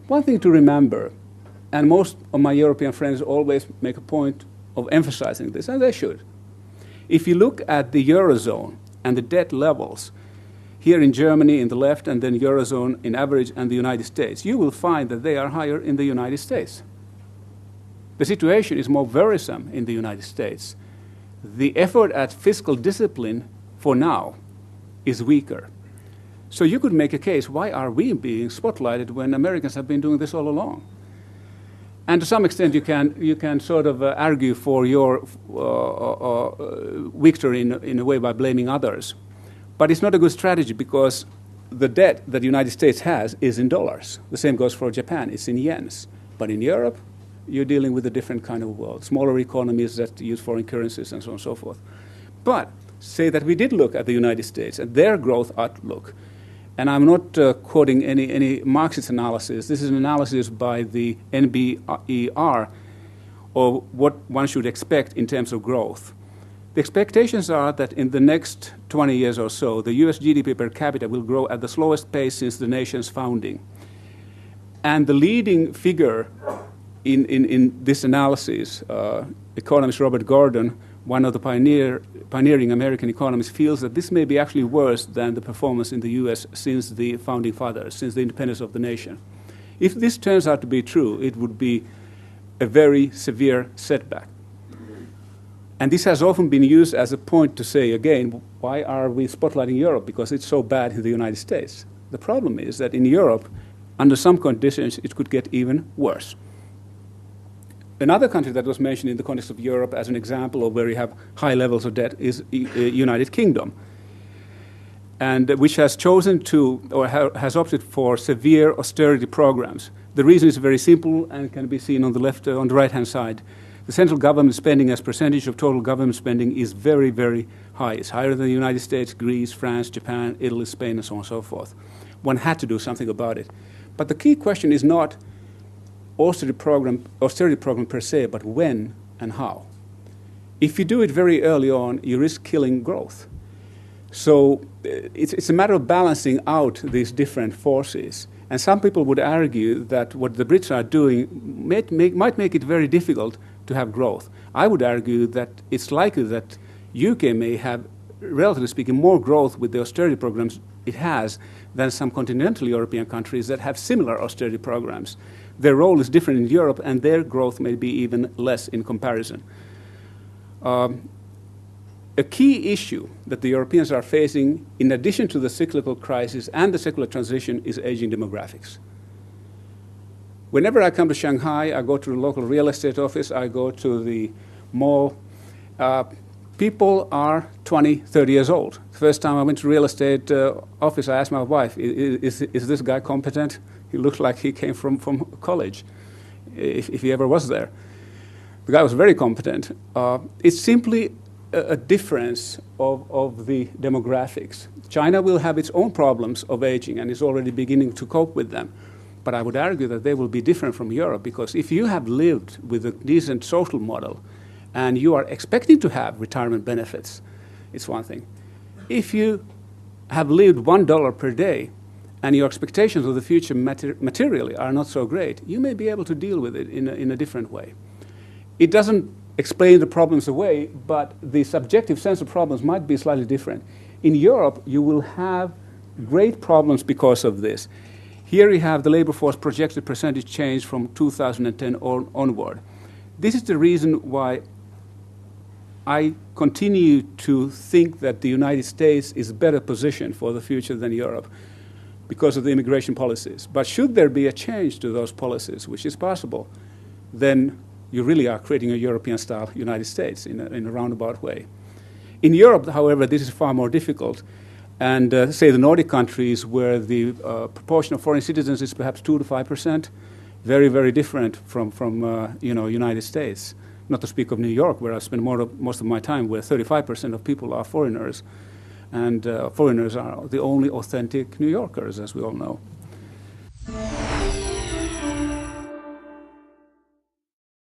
One thing to remember, and most of my European friends always make a point of emphasizing this, and they should. If you look at the Eurozone and the debt levels, here in Germany in the left and then Eurozone in average and the United States, you will find that they are higher in the United States. The situation is more worrisome in the United States. The effort at fiscal discipline for now is weaker. So you could make a case, why are we being spotlighted when Americans have been doing this all along? And to some extent, you can sort of argue for your victory in a way by blaming others. But it's not a good strategy because the debt that the United States has is in dollars. The same goes for Japan. It's in yens. But in Europe, you're dealing with a different kind of world. Smaller economies that use foreign currencies and so on and so forth. But say that we did look at the United States and their growth outlook. And I'm not quoting any Marxist analysis. This is an analysis by the NBER of what one should expect in terms of growth. The expectations are that in the next 20 years or so, the US GDP per capita will grow at the slowest pace since the nation's founding. And the leading figure in this analysis, economist Robert Gordon, one of the pioneering American economists, feels that this may be actually worse than the performance in the US since the founding fathers, since the independence of the nation. If this turns out to be true, it would be a very severe setback. And this has often been used as a point to say, again, why are we spotlighting Europe? Because it's so bad in the United States. The problem is that in Europe, under some conditions, it could get even worse. Another country that was mentioned in the context of Europe as an example of where you have high levels of debt is United Kingdom, and which has chosen to, or has opted for severe austerity programs. The reason is very simple and can be seen on the left, on the right-hand side. The central government spending as percentage of total government spending is very, very high. It's higher than the United States, Greece, France, Japan, Italy, Spain, and so on and so forth. One had to do something about it. But the key question is not austerity program per se, but when and how. If you do it very early on, you risk killing growth. So it's a matter of balancing out these different forces. And some people would argue that what the Brits are doing might make it very difficult to have growth. I would argue that it's likely that UK may have, relatively speaking, more growth with the austerity programs it has than some continental European countries that have similar austerity programs. Their role is different in Europe, and their growth may be even less in comparison. A key issue that the Europeans are facing, in addition to the cyclical crisis and the secular transition, is aging demographics. Whenever I come to Shanghai, I go to the local real estate office, I go to the mall. People are 20, 30 years old. The first time I went to the real estate office, I asked my wife, is this guy competent? He looked like he came from college, if he ever was there. The guy was very competent. It's simply a difference of the demographics. China will have its own problems of aging and is already beginning to cope with them. But I would argue that they will be different from Europe, because if you have lived with a decent social model and you are expecting to have retirement benefits, it's one thing. If you have lived $1 per day and your expectations of the future materially are not so great, you may be able to deal with it in a different way. It doesn't explain the problems away, but the subjective sense of problems might be slightly different. In Europe, you will have great problems because of this. Here you have the labor force projected percentage change from 2010 onward. This is the reason why I continue to think that the United States is better positioned for the future than Europe, because of the immigration policies. But should there be a change to those policies, which is possible, then you really are creating a European-style United States in a roundabout way. In Europe, however, this is far more difficult. And say the Nordic countries, where the proportion of foreign citizens is perhaps 2 to 5%, very, very different from United States. Not to speak of New York, where I spend most of my time, where 35% of people are foreigners. And foreigners are the only authentic New Yorkers, as we all know.